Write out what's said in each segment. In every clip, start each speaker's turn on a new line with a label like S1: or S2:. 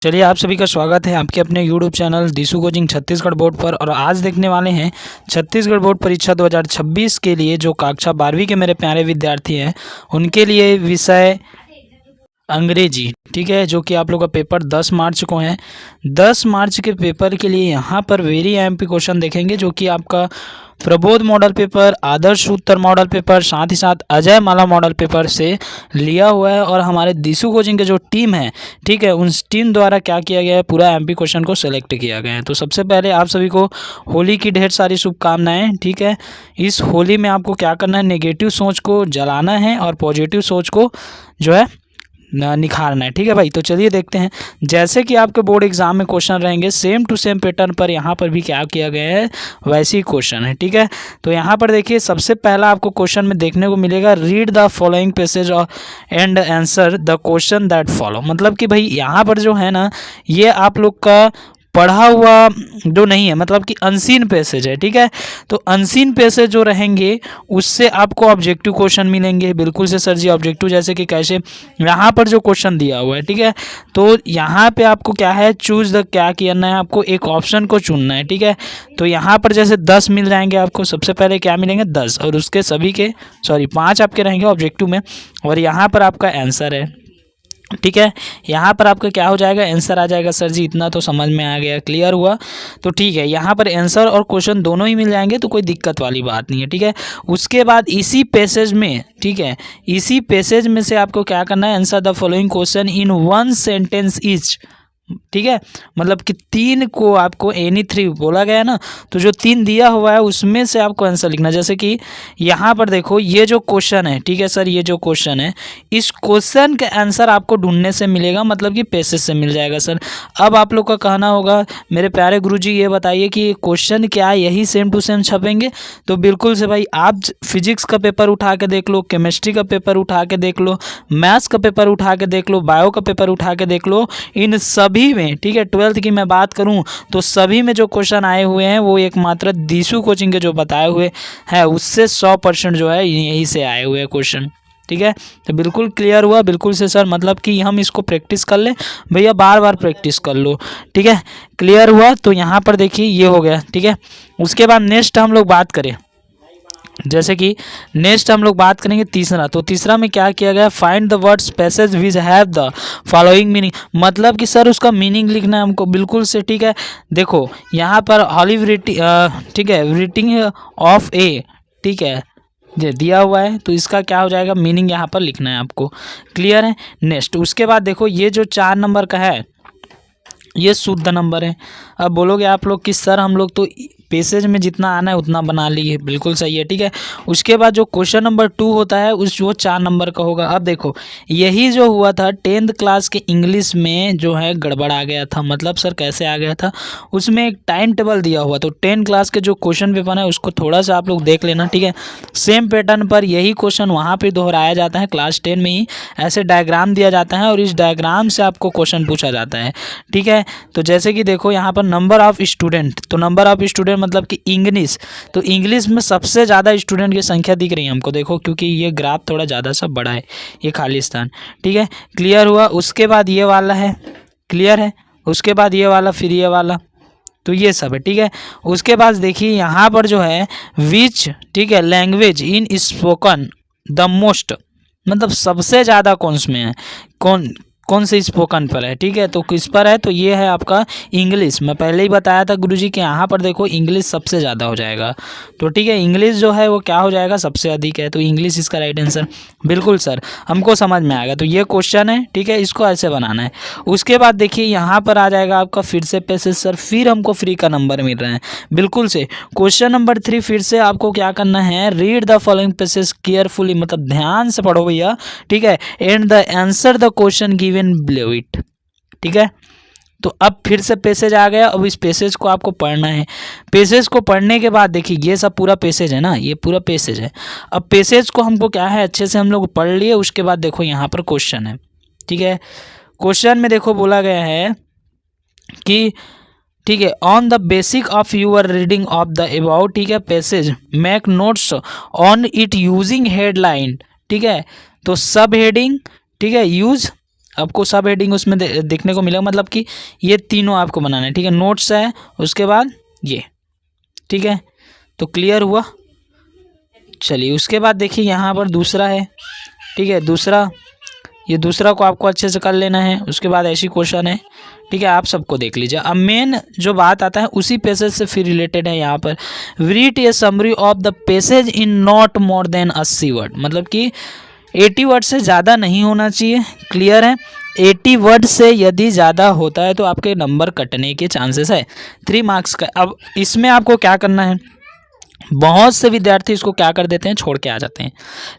S1: चलिए आप सभी का स्वागत है आपके अपने YouTube channel दिशु coaching Chhattisgarh board पर। और आज देखने वाले हैं छत्तीसगढ़ बोर्ड परीक्षा 2026 के लिए जो कक्षा 12वीं के मेरे प्यारे विद्यार्थी हैं उनके लिए विषय अंग्रेजी, ठीक है, जो कि आप लोग का पेपर 10 मार्च को है। 10 मार्च के पेपर के लिए यहाँ पर वेरी एमपी क्वेश्चन देखेंगे, जो कि आपका प्रबोध मॉडल पेपर, आदर्श उत्तर मॉडल पेपर, साथ ही साथ अजय माला मॉडल पेपर से लिया हुआ है। और हमारे दिशु कोचिंग के जो टीम है, ठीक है, उस टीम द्वारा क्या किया गया है, पूरा एमपी क्वेश्चन को सेलेक्ट किया गया है। तो सबसे पहले आप सभी को होली की ढेर सारी शुभकामनाएं, ठीक है। इस होली में आपको क्या करना है, नेगेटिव सोच को जलाना है और पॉजिटिव सोच को जो है निखारना है, ठीक है भाई। तो चलिए देखते हैं, जैसे कि आपके बोर्ड एग्जाम में क्वेश्चन रहेंगे सेम टू सेम पैटर्न पर यहाँ पर भी क्या किया गया है, वैसे ही क्वेश्चन है, ठीक है। तो यहाँ पर देखिए सबसे पहला आपको क्वेश्चन में देखने को मिलेगा, read the following passage and answer the question that follow. मतलब कि भाई यहाँ पर जो है ना, ये आप लोग का पढ़ा हुआ जो नहीं है, मतलब कि अनसीन पैसेज है, ठीक है। तो अनसीन पैसेज जो रहेंगे उससे आपको ऑब्जेक्टिव क्वेश्चन मिलेंगे। बिल्कुल से सर जी, ऑब्जेक्टिव जैसे कि कैसे, यहाँ पर जो क्वेश्चन दिया हुआ है, ठीक है। तो यहाँ पे आपको क्या है, चूज द, क्या करना है आपको, एक ऑप्शन को चुनना है, ठीक है। तो यहाँ पर जैसे 10 मिल जाएंगे आपको, सबसे पहले क्या मिलेंगे 10, और उसके सभी के 5 आपके रहेंगे ऑब्जेक्टिव में, और यहाँ पर आपका आंसर है, ठीक है। यहाँ पर आपका क्या हो जाएगा, आंसर आ जाएगा। सर जी इतना तो समझ में आ गया, क्लियर हुआ। तो ठीक है, यहाँ पर आंसर और क्वेश्चन दोनों ही मिल जाएंगे, तो कोई दिक्कत वाली बात नहीं है, ठीक है। उसके बाद इसी पैसेज में, ठीक है, इसी पैसेज में से आपको क्या करना है, answer the following question in 1 sentence each, ठीक है। मतलब कि 3 को आपको एनी 3 बोला गया है ना, तो जो 3 दिया हुआ है उसमें से आपको आंसर लिखना। जैसे कि यहाँ पर देखो ये जो क्वेश्चन है, ठीक है सर, ये जो क्वेश्चन है, इस क्वेश्चन का आंसर आपको ढूंढने से मिलेगा, मतलब कि पैसेज से मिल जाएगा सर। अब आप लोग का कहना होगा मेरे प्यारे गुरुजी ये बताइए कि क्वेश्चन क्या यही सेम टू सेम छपेंगे? तो बिल्कुल से भाई, आप फिजिक्स का पेपर उठा के देख लो, केमिस्ट्री का पेपर उठा के देख लो, मैथ्स का पेपर उठा के देख लो, बायो का पेपर उठा के देख लो, इन सभी में, ठीक है, 12th की मैं बात करूं तो सभी में जो क्वेश्चन आए हुए हैं वो एकमात्र दिशु कोचिंग के जो बताए हुए हैं उससे 100% जो है यहीं से आए हुए हैं क्वेश्चन, ठीक है। तो बिल्कुल क्लियर हुआ, बिल्कुल से सर, मतलब कि हम इसको प्रैक्टिस कर लें भैया, बार बार प्रैक्टिस कर लो, ठीक है, क्लियर हुआ। तो यहाँ पर देखिए ये हो गया, ठीक है। उसके बाद नेक्स्ट हम लोग बात करें, जैसे कि नेक्स्ट हम लोग बात करेंगे तीसरा। तो तीसरा में क्या किया गया, find the words passage which have the following meaning. मतलब कि सर उसका मीनिंग लिखना है हमको, बिल्कुल से, ठीक है। देखो यहाँ पर ऑलिव ठीक है, रेटिंग ऑफ ए, ठीक है, ये दिया हुआ है, तो इसका क्या हो जाएगा, मीनिंग यहाँ पर लिखना है आपको, क्लियर है। नेक्स्ट उसके बाद देखो ये जो 4 नंबर का है ये शुद्ध नंबर है। अब बोलोगे आप लोग कि सर हम लोग तो पैसेज में जितना आना है उतना बना लिए, बिल्कुल सही है, ठीक है। उसके बाद जो क्वेश्चन नंबर 2 होता है उस वो 4 नंबर का होगा। अब देखो यही जो हुआ था 10th क्लास के इंग्लिश में जो है गड़बड़ आ गया था। मतलब सर कैसे आ गया था, उसमें एक टाइम टेबल दिया हुआ, तो 10 क्लास के जो क्वेश्चन पेपर है उसको थोड़ा सा आप लोग देख लेना, ठीक है। सेम पैटर्न पर यही क्वेश्चन वहाँ पर दोहराया जाता है, क्लास 10 में ही ऐसे डायग्राम दिया जाता है और इस डायग्राम से आपको क्वेश्चन पूछा जाता है, ठीक है। तो जैसे कि देखो यहाँ पर नंबर ऑफ स्टूडेंट, तो नंबर ऑफ स्टूडेंट मतलब कि इंग्लिश, तो इंग्लिश में सबसे ज़्यादा स्टूडेंट की संख्या दिख रही है हमको, देखो क्योंकि ये ग्राफ थोड़ा ज़्यादा सा बड़ा है, ये खाली स्थान, ठीक है, क्लियर हुआ। उसके बाद ये वाला है, क्लियर है। उसके बाद ये वाला, फिर ये वाला, तो ये सब है, ठीक है। उसके बाद देखिए यहाँ पर जो है विच, ठीक है, language in spoken the most, मतलब सबसे ज़्यादा कौन में है, कौन से स्पोकन पर है, ठीक है। तो किस पर है, तो ये है आपका इंग्लिश। मैं पहले ही बताया था गुरुजी के यहाँ पर देखो इंग्लिश सबसे ज़्यादा हो जाएगा, तो ठीक है, इंग्लिश जो है वो क्या हो जाएगा, सबसे अधिक है, तो इंग्लिश इसका राइट आंसर। बिल्कुल सर, हमको समझ में आएगा। तो ये क्वेश्चन है, ठीक है, इसको ऐसे बनाना है। उसके बाद देखिए यहाँ पर आ जाएगा आपका फिर से पैसेज सर, फिर हमको फ्री का नंबर मिल रहा है, बिल्कुल से। क्वेश्चन नंबर 3 फिर से आपको क्या करना है, read the following passage carefully, मतलब ध्यान से पढ़ो भैया, ठीक है, and the answer the question given below it, ठीक है। तो अब फिर से पैसेज आ गया, अब इस पैसेज को आपको पढ़ना है। पैसेज को पढ़ने के बाद देखिए ये सब पूरा पैसेज है ना, ये पूरा पैसेज है। अब पैसेज को हमको क्या है, अच्छे से हम लोग पढ़ लिए। उसके बाद देखो यहाँ पर क्वेश्चन है, ठीक है। क्वेश्चन में देखो बोला गया है कि, ठीक है, on the basic of your reading of the about, ठीक है, passage make notes on it using headline, ठीक है। तो सब हेडिंग, ठीक है, यूज आपको सब हेडिंग उसमें देखने को मिलेगा, मतलब कि ये तीनों आपको बनाना है, ठीक है। नोट्स है, उसके बाद ये, ठीक है। तो क्लियर हुआ। चलिए उसके बाद देखिए यहाँ पर दूसरा है, ठीक है। ये दूसरा को आपको अच्छे से कर लेना है। उसके बाद ऐसी क्वेश्चन है, ठीक है, आप सबको देख लीजिए। अब मेन जो बात आता है उसी पैसेज से फिर रिलेटेड है यहाँ पर। Read A summary of the passage in not more than 80 word, मतलब कि 80 वर्ड से ज़्यादा नहीं होना चाहिए। क्लियर है। 80 वर्ड से यदि ज़्यादा होता है तो आपके नंबर कटने के चांसेस है 3 मार्क्स का। अब इसमें आपको क्या करना है, बहुत से विद्यार्थी इसको क्या कर देते हैं, छोड़ के आ जाते हैं।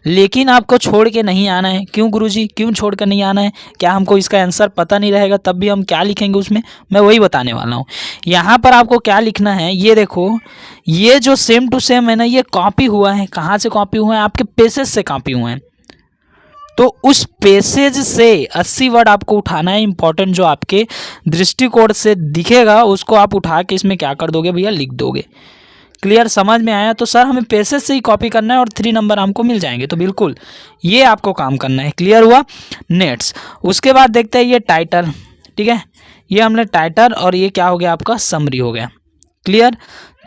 S1: लेकिन आपको छोड़ के नहीं आना है। क्यों गुरुजी, क्यों छोड़ कर नहीं आना है? क्या हमको इसका आंसर पता नहीं रहेगा तब भी हम क्या लिखेंगे उसमें? मैं वही बताने वाला हूँ। यहाँ पर आपको क्या लिखना है, ये देखो, ये जो सेम टू सेम है ना, ये कॉपी हुआ है। कहाँ से कॉपी हुआ है? आपके पेसेज से कॉपी हुए हैं। तो उस पेसेज से 80 वर्ड आपको उठाना है, इंपॉर्टेंट जो आपके दृष्टिकोण से दिखेगा उसको आप उठा के इसमें क्या कर दोगे भैया, लिख दोगे। क्लियर, समझ में आया? तो सर हमें पेसेज से ही कॉपी करना है और 3 नंबर हमको मिल जाएंगे, तो बिल्कुल ये आपको काम करना है। क्लियर हुआ? नेक्स्ट उसके बाद देखते हैं ये टाइटल, ठीक है। ये हमने टाइटल और ये क्या हो गया आपका, समरी हो गया। क्लियर।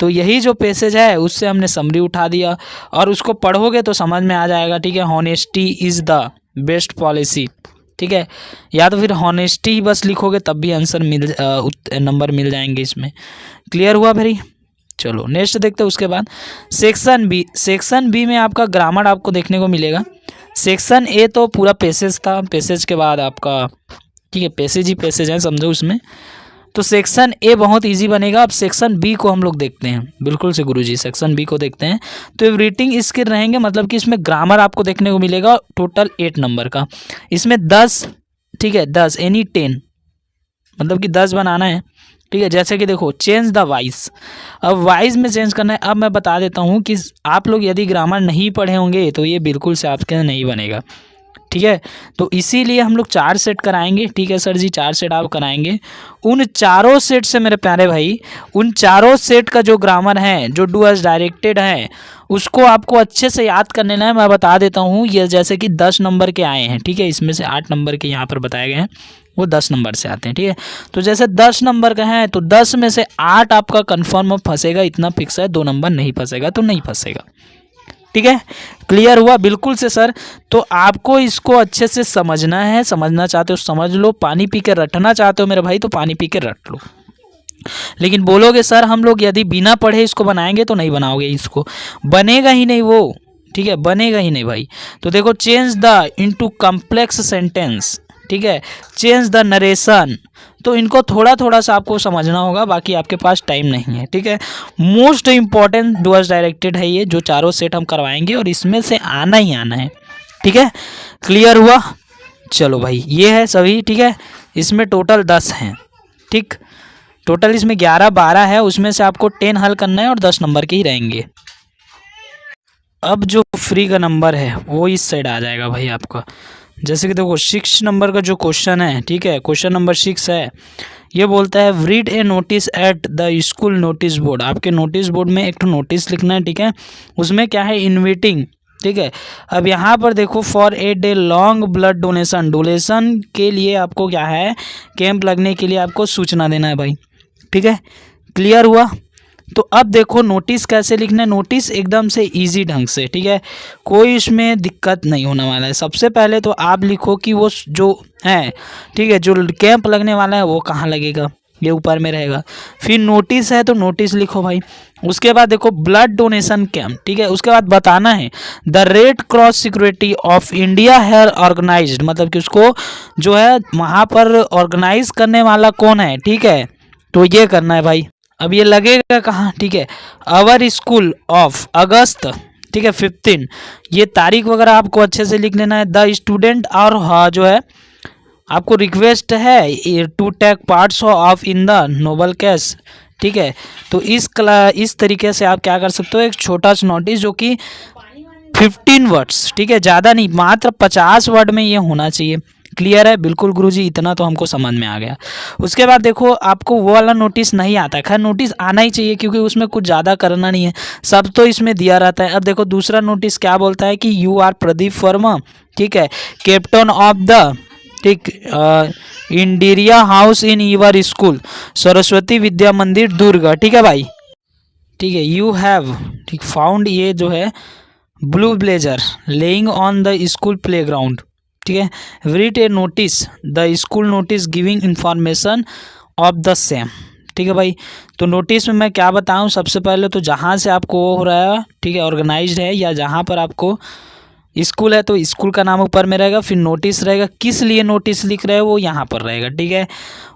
S1: तो यही जो पैसेज है उससे हमने समरी उठा दिया और उसको पढ़ोगे तो समझ में आ जाएगा, ठीक है। Honesty is the best policy, ठीक है। या तो फिर हॉनेस्टी ही बस लिखोगे तब भी आंसर नंबर मिल जाएंगे इसमें। क्लियर हुआ भाई? चलो नेक्स्ट देखते हैं। उसके बाद सेक्शन बी में आपका ग्रामर आपको देखने को मिलेगा। सेक्शन ए तो पूरा पैसेज था, पैसेज के बाद आपका, ठीक है, पैसेज ही पैसेज है समझो उसमें। तो सेक्शन ए बहुत इजी बनेगा। अब सेक्शन बी को हम लोग देखते हैं। बिल्कुल से गुरुजी, सेक्शन बी को देखते हैं। तो रीडिंग स्किल रहेंगे, मतलब कि इसमें ग्रामर आपको देखने को मिलेगा टोटल 8 नंबर का। इसमें 10, ठीक है, 10 यानी 10, मतलब कि 10 बनाना है, ठीक है। जैसे कि देखो, चेंज द वाइस, अब वाइस में चेंज करना है। अब मैं बता देता हूँ कि आप लोग यदि ग्रामर नहीं पढ़े होंगे तो ये बिल्कुल से आपके नहीं बनेगा, ठीक है। तो इसीलिए हम लोग 4 सेट कराएंगे, ठीक है सर जी, 4 सेट आप कराएंगे। उन चारों सेट से मेरे प्यारे भाई, उन चारों सेट का जो ग्रामर है, जो डू एज डायरेक्टेड है, उसको आपको अच्छे से याद करने है। मैं बता देता हूँ, ये जैसे कि 10 नंबर के आए हैं, ठीक है। इसमें से 8 नंबर के यहाँ पर बताए गए हैं, वो 10 नंबर से आते हैं, ठीक है। तो जैसे 10 नंबर का है तो 10 में से 8 आपका कन्फर्म फंसेगा, इतना फिक्स है। 2 नंबर नहीं फंसेगा तो नहीं फंसेगा, ठीक है। क्लियर हुआ? बिल्कुल से सर। तो आपको इसको अच्छे से समझना है, समझना चाहते हो समझ लो, पानी पी के रटना चाहते हो मेरे भाई तो पानी पी के रट लो। लेकिन बोलोगे सर हम लोग यदि बिना पढ़े इसको बनाएंगे तो नहीं बनाओगे, इसको बनेगा ही नहीं वो, ठीक है, बनेगा ही नहीं भाई। तो देखो, change the into complex sentence, ठीक है, चेंज द नरेशन। तो इनको थोड़ा थोड़ा सा आपको समझना होगा, बाकी आपके पास टाइम नहीं है, ठीक है। मोस्ट इंपॉर्टेंट डूअर्स डायरेक्टेड है ये, जो चारों सेट हम करवाएंगे और इसमें से आना ही आना है, ठीक है। क्लियर हुआ? चलो भाई, ये है सभी, ठीक है। इसमें टोटल 10 हैं, ठीक। टोटल इसमें 11-12 है, उसमें से आपको 10 हल करना है और 10 नंबर के ही रहेंगे। अब जो फ्री का नंबर है वो इस साइड आ जाएगा भाई आपका। जैसे कि देखो 6 नंबर का जो क्वेश्चन है, ठीक है, क्वेश्चन नंबर 6 है। ये बोलता है read A notice at the school notice board. आपके नोटिस बोर्ड में एक नोटिस लिखना है, ठीक है। उसमें क्या है, इन्विटिंग, ठीक है। अब यहाँ पर देखो, for a day long blood donation, donation के लिए आपको क्या है, कैंप लगने के लिए आपको सूचना देना है भाई, ठीक है। क्लियर हुआ? तो अब देखो नोटिस कैसे लिखना है, नोटिस एकदम से इजी ढंग से, ठीक है, कोई इसमें दिक्कत नहीं होने वाला है। सबसे पहले तो आप लिखो कि वो जो है, ठीक है, जो कैंप लगने वाला है वो कहाँ लगेगा, ये ऊपर में रहेगा। फिर नोटिस है तो नोटिस लिखो भाई। उसके बाद देखो ब्लड डोनेशन कैंप, ठीक है। उसके बाद बताना है the red cross security of India है ऑर्गेनाइज्ड, मतलब कि उसको जो है वहाँ पर ऑर्गेनाइज करने वाला कौन है, ठीक है। तो ये करना है भाई। अब ये लगेगा कहाँ, ठीक है, आवर स्कूल ऑफ अगस्त, ठीक है, 15। ये तारीख वगैरह आपको अच्छे से लिख लेना है। द स्टूडेंट और हाँ जो है आपको रिक्वेस्ट है to take parts of in the noble case, ठीक है। तो इस तरीके से आप क्या कर सकते हो, एक छोटा सा नोटिस जो कि 15 वर्ड्स, ठीक है, ज़्यादा नहीं, मात्र 50 वर्ड में ये होना चाहिए। क्लियर है? बिल्कुल गुरुजी, इतना तो हमको समझ में आ गया। उसके बाद देखो आपको वो वाला नोटिस नहीं आता है, खैर नोटिस आना ही चाहिए क्योंकि उसमें कुछ ज़्यादा करना नहीं है, सब तो इसमें दिया रहता है। अब देखो दूसरा नोटिस क्या बोलता है कि यू आर प्रदीप वर्मा, ठीक है, कैप्टन ऑफ द, ठीक, Indira house in your school, Saraswati Vidya Mandir Durg, ठीक है भाई, ठीक है। यू हैव, ठीक, फाउंड, ये जो है blue blazer laying on the school play ground, ठीक है। Read A notice, the school notice giving information of the same, ठीक है भाई। तो नोटिस में मैं क्या बताऊं, सबसे पहले तो जहाँ से आपको वो हो रहा है, ठीक है, ऑर्गेनाइज्ड है, या जहाँ पर आपको स्कूल है तो स्कूल का नाम ऊपर में रहेगा, फिर नोटिस रहेगा, किस लिए नोटिस लिख रहे हैं वो यहाँ पर रहेगा, ठीक है।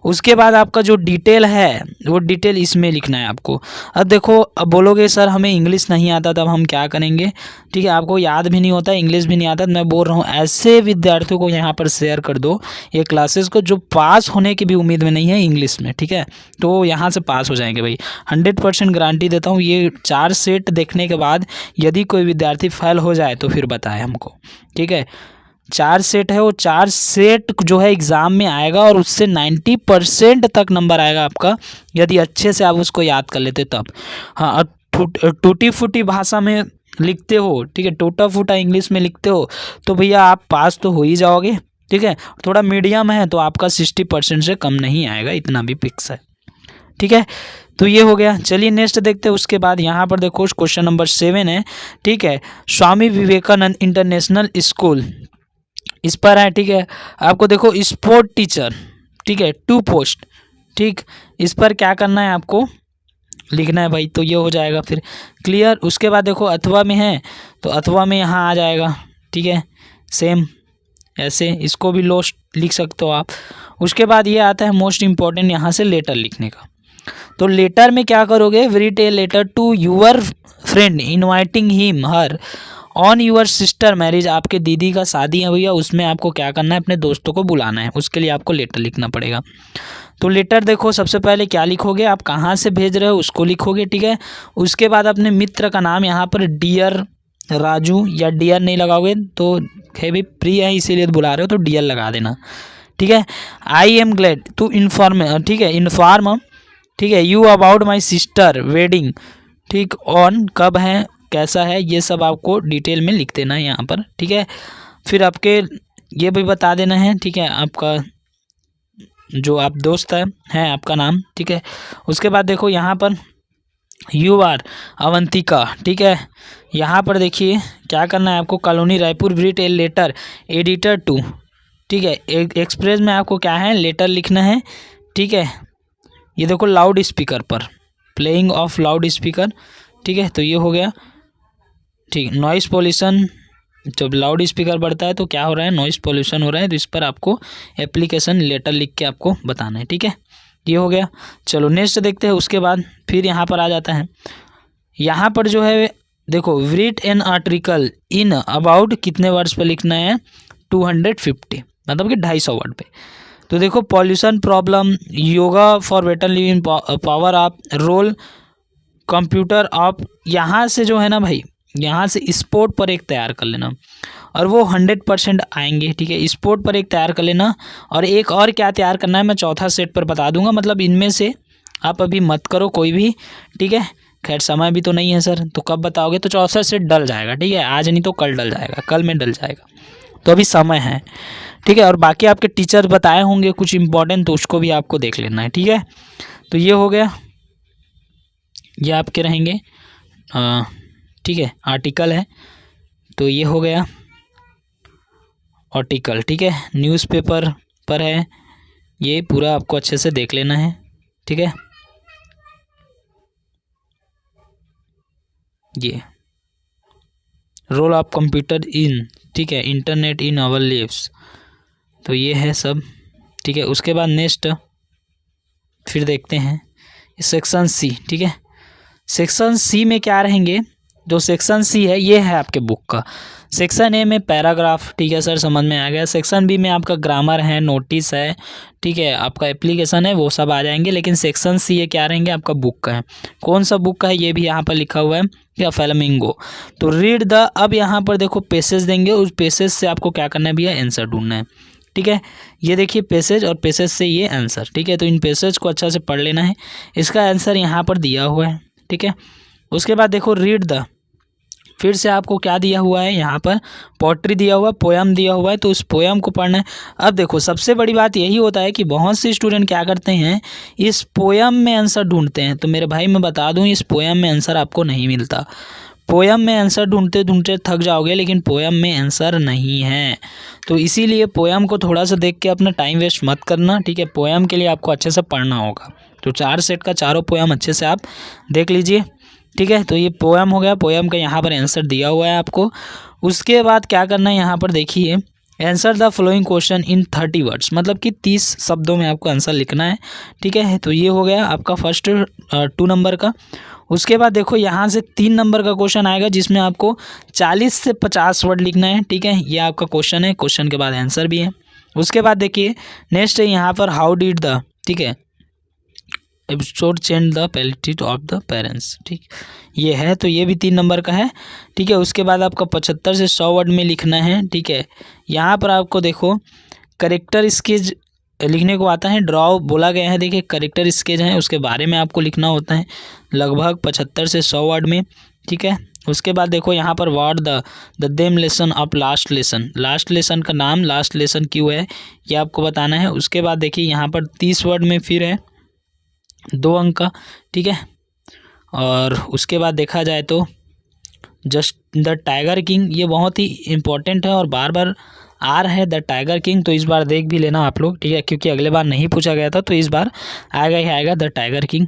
S1: उसके बाद आपका जो डिटेल है वो डिटेल इसमें लिखना है आपको। अब देखो, अब बोलोगे सर हमें इंग्लिश नहीं आता, तब हम क्या करेंगे, ठीक है, आपको याद भी नहीं होता, इंग्लिश भी नहीं आता, तो मैं बोल रहा हूँ ऐसे विद्यार्थियों को यहाँ पर शेयर कर दो ये क्लासेस को जो पास होने की भी उम्मीद में नहीं है इंग्लिश में, ठीक है, तो यहाँ से पास हो जाएंगे भाई, 100% गारंटी देता हूँ। ये 4 सेट देखने के बाद यदि कोई विद्यार्थी फेल हो जाए तो फिर बताए हमको, ठीक है। 4 सेट है, वो 4 सेट जो है एग्ज़ाम में आएगा और उससे 90% तक नंबर आएगा आपका, यदि अच्छे से आप उसको याद कर लेते तब। हाँ, और टूटी फूटी भाषा में लिखते हो, ठीक है, टूटा फूटा इंग्लिश में लिखते हो तो भैया आप पास तो हो ही जाओगे, ठीक है। थोड़ा मीडियम है तो आपका 60% से कम नहीं आएगा, इतना भी फिक्स है, ठीक है। तो ये हो गया, चलिए नेक्स्ट देखते हैं। उसके बाद यहाँ पर देखो क्वेश्चन नंबर 7 है, ठीक है, स्वामी विवेकानंद इंटरनेशनल स्कूल, इस पर है, ठीक है। आपको देखो स्पोर्ट टीचर, ठीक है, 2 पोस्ट, ठीक, इस पर क्या करना है आपको लिखना है भाई, तो ये हो जाएगा फिर क्लियर। उसके बाद देखो अथवा में है तो अथवा में यहाँ आ जाएगा, ठीक है, सेम ऐसे इसको भी लोस्ट लिख सकते हो आप। उसके बाद ये आता है मोस्ट इम्पॉर्टेंट यहाँ से लेटर लिखने का। तो लेटर में क्या करोगे, read a letter to your friend inviting him her on your sister marriage, आपके दीदी का शादी है भैया, उसमें आपको क्या करना है, अपने दोस्तों को बुलाना है, उसके लिए आपको लेटर लिखना पड़ेगा। तो लेटर देखो सबसे पहले क्या लिखोगे, आप कहाँ से भेज रहे हो उसको लिखोगे, ठीक है। उसके बाद अपने मित्र का नाम यहाँ पर डियर राजू या डियर नहीं लगाओगे तो है भी प्रिय है इसीलिए बुला रहे हो तो डियर लगा देना, ठीक है। I am glad to inform, ठीक है, इन्फॉर्म, ठीक है, you about my sister wedding, ठीक, ऑन कब है कैसा है ये सब आपको डिटेल में लिख देना है यहाँ पर, ठीक है। फिर आपके ये भी बता देना है, ठीक है, आपका जो आप दोस्त है आपका नाम, ठीक है। उसके बाद देखो यहाँ पर यू आर अवंतिका, ठीक है, यहाँ पर देखिए क्या करना है आपको, colony Raipur read a letter editor to, ठीक है, एक्सप्रेस में आपको क्या है लेटर लिखना है, ठीक है। ये देखो लाउड स्पीकर पर प्लेइंग ऑफ लाउड स्पीकर, ठीक है, तो ये हो गया, ठीक। नॉइस पोल्यूशन, जब लाउड स्पीकर बढ़ता है तो क्या हो रहा है, नॉइस पोल्यूशन हो रहा है, तो इस पर आपको एप्लीकेशन लेटर लिख के आपको बताना है, ठीक है। ये हो गया, चलो नेक्स्ट देखते हैं। उसके बाद फिर यहाँ पर आ जाता है, यहाँ पर जो है देखो read an article in about कितने वर्ड्स पे लिखना है, 250, मतलब कि 250 वर्ड पे। तो देखो pollution problem, yoga for better living, power of role computer of, यहाँ से जो है ना भाई, यहाँ से स्पोर्ट पर एक तैयार कर लेना और वो 100% आएंगे, ठीक है। स्पोर्ट पर एक तैयार कर लेना और एक और क्या तैयार करना है मैं चौथा सेट पर बता दूंगा, मतलब इनमें से आप अभी मत करो कोई भी, ठीक है। खैर समय भी तो नहीं है सर, तो कब बताओगे, तो चौथा सेट डल जाएगा, ठीक है, आज नहीं तो कल डल जाएगा, कल में डल जाएगा, तो अभी समय है, ठीक है। और बाकी आपके टीचर बताए होंगे कुछ इंपॉर्टेंट, तो उसको भी आपको देख लेना है, ठीक है। तो ये हो गया, ये आपके रहेंगे, ठीक है, आर्टिकल है, तो ये हो गया आर्टिकल, ठीक है, न्यूज़पेपर पर है, ये पूरा आपको अच्छे से देख लेना है, ठीक है। ये रोल ऑफ कंप्यूटर इन, ठीक है, इंटरनेट इन आवर लिव्स, तो ये है सब, ठीक है। उसके बाद नेक्स्ट फिर देखते हैं सेक्शन सी, ठीक है। सेक्शन सी में क्या रहेंगे, जो सेक्शन सी है ये है आपके बुक का। सेक्शन ए में पैराग्राफ, ठीक है सर समझ में आ गया। सेक्शन बी में आपका ग्रामर है, नोटिस है, ठीक है, आपका एप्लीकेशन है, वो सब आ जाएंगे। लेकिन सेक्शन सी ये क्या रहेंगे, आपका बुक का है। कौन सा बुक का है ये भी यहाँ पर लिखा हुआ है, या फ्लेमिंगो। तो रीड द, अब यहाँ पर देखो पैसेज देंगे, उस पैसेज से आपको क्या करना है भैया, आंसर ढूंढना है, ठीक है। ये देखिए पैसेज और पैसेज से ये आंसर, ठीक है। तो इन पैसेज को अच्छा से पढ़ लेना है, इसका आंसर यहाँ पर दिया हुआ है, ठीक है। उसके बाद देखो रीड द फिर से आपको क्या दिया हुआ है, यहाँ पर पोट्री दिया हुआ है, पोयम दिया हुआ है, तो उस पोयम को पढ़ना है। अब देखो सबसे बड़ी बात यही होता है कि बहुत से स्टूडेंट क्या करते हैं, इस पोयम में आंसर ढूंढते हैं। तो मेरे भाई मैं बता दूं, इस पोयम में आंसर आपको नहीं मिलता। पोयम में आंसर ढूंढते ढूंढते थक जाओगे, लेकिन पोयम में आंसर नहीं है। तो इसीलिए पोयम को थोड़ा सा देख के अपना टाइम वेस्ट मत करना, ठीक है। पोयम के लिए आपको अच्छे से पढ़ना होगा। तो 4 सेट का चारों पोयम अच्छे से आप देख लीजिए, ठीक है। तो ये पोयम हो गया, पोयम का यहाँ पर आंसर दिया हुआ है आपको। उसके बाद क्या करना है, यहाँ पर देखिए, answer the following question in 30 words, मतलब कि 30 शब्दों में आपको आंसर लिखना है, ठीक है। तो ये हो गया आपका फर्स्ट 2 नंबर का। उसके बाद देखो यहाँ से 3 नंबर का क्वेश्चन आएगा, जिसमें आपको 40 से 50 वर्ड लिखना है, ठीक है। ये आपका क्वेश्चन है, क्वेश्चन के बाद आंसर भी है। उसके बाद देखिए नेक्स्ट है यहाँ पर हाउ डिड द, ठीक है, episode change the palliative of the parents, ठीक, ये है। तो ये भी 3 नंबर का है, ठीक है। उसके बाद आपका 75 से 100 वर्ड में लिखना है, ठीक है। यहाँ पर आपको देखो करेक्टर स्केच लिखने को आता है, ड्रॉ बोला गया है, देखिए करेक्टर स्केच है, उसके बारे में आपको लिखना होता है लगभग 75 से 100 वर्ड में, ठीक है। उसके बाद देखो यहाँ पर word the them lesson of last lesson, last lesson का नाम लास्ट लेसन क्यों है ये आपको बताना है। उसके बाद देखिए यहाँ पर 30 वर्ड में फिर है 2 अंक का, ठीक है। और उसके बाद देखा जाए तो जस्ट द टाइगर किंग, ये बहुत ही इम्पोर्टेंट है और बार बार आ रहा है द टाइगर किंग, तो इस बार देख भी लेना आप लोग, ठीक है, क्योंकि अगले बार नहीं पूछा गया था, तो इस बार आएगा ही आएगा द टाइगर किंग।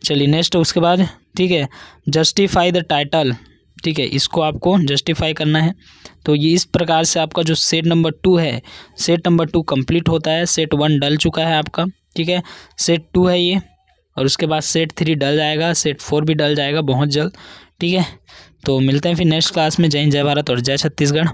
S1: चलिए नेक्स्ट, उसके बाद ठीक है, जस्टिफाई द टाइटल, ठीक है, इसको आपको जस्टिफाई करना है। तो ये इस प्रकार से आपका जो सेट नंबर 2 है, सेट नंबर 2 कंप्लीट होता है। सेट 1 डल चुका है आपका, ठीक है, सेट 2 है ये, और उसके बाद सेट 3 डल जाएगा, सेट 4 भी डल जाएगा बहुत जल्द, ठीक है। तो मिलते हैं फिर नेक्स्ट क्लास में। जय हिंद, जय भारत और जय छत्तीसगढ़।